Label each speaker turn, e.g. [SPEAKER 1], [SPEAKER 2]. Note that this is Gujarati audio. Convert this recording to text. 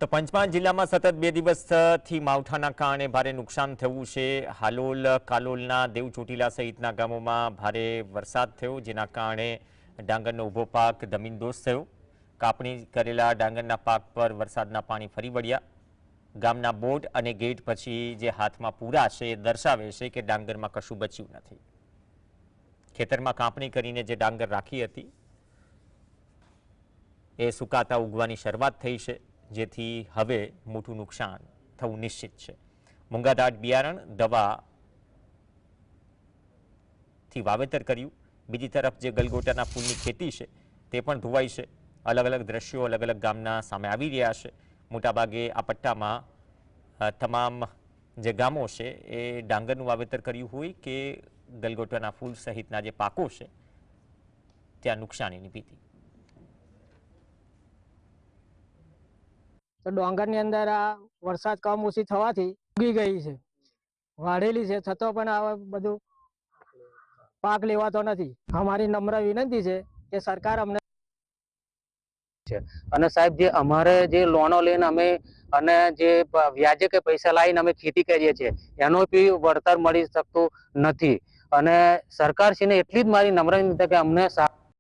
[SPEAKER 1] તો પંચમહાલ જિલ્લામાં સતત 2 દિવસથી માવઠાના કારણે ભારે નુકસાન થયું છે। હાલોલ, કાલોલના દેવ ચોટીલા સહિતના ગામોમાં ભારે વરસાદ થયો, જેના કારણે ડાંગરનો ઊભો પાક જમીનદોસ્ત થયો। કાપણી કરેલા ડાંગરના પાક પર વરસાદના પાણી ફરી વળ્યા। ગામના બોર્ડ અને ગેટ પછી જે હાથમાં પૂરા છે એ દર્શાવે છે કે ડાંગરમાં કશું બચ્યું નથી। ખેતરમાં કાપણી કરીને જે ડાંગર રાખી હતી એ સુકાતા ઉગવાની શરૂઆત થઈ છે, જેથી હવે મોટું નુકસાન થવું નિશ્ચિત છે। મૂંગાદાટ બિયારણ દવાથી વાવેતર કર્યું। બીજી તરફ જે ગલગોટાના ફૂલની ખેતી છે તે પણ ધોવાઈ છે। અલગ અલગ દ્રશ્યો અલગ અલગ ગામના સામે આવી રહ્યા છે। મોટાભાગે આ પટ્ટામાં તમામ જે ગામો છે એ ડાંગરનું વાવેતર કર્યું હોય કે ગલગોટાના ફૂલ સહિતના જે પાકો છે ત્યાં નુકસાનીની ભીતિ।
[SPEAKER 2] તો ડોંગરની અંદર આ વરસાદ કમોસમી થવાથી ઉગી ગઈ છે, વાઢેલી છે, છતાં પણ આ બધું પાક લેવાતો નથી। અમારી નમ્ર વિનંતી છે કે સરકાર અમને
[SPEAKER 3] અને સાહેબ જે અમારે જે લોનો લઈને અમે અને જે વ્યાજે કે પૈસા લાવીને અમે ખેતી કરીએ છીએ એનો બી વળતર મળી શકતું નથી। અને સરકારશ્રીને એટલી જ મારી નમ્ર વિનંતી કે અમને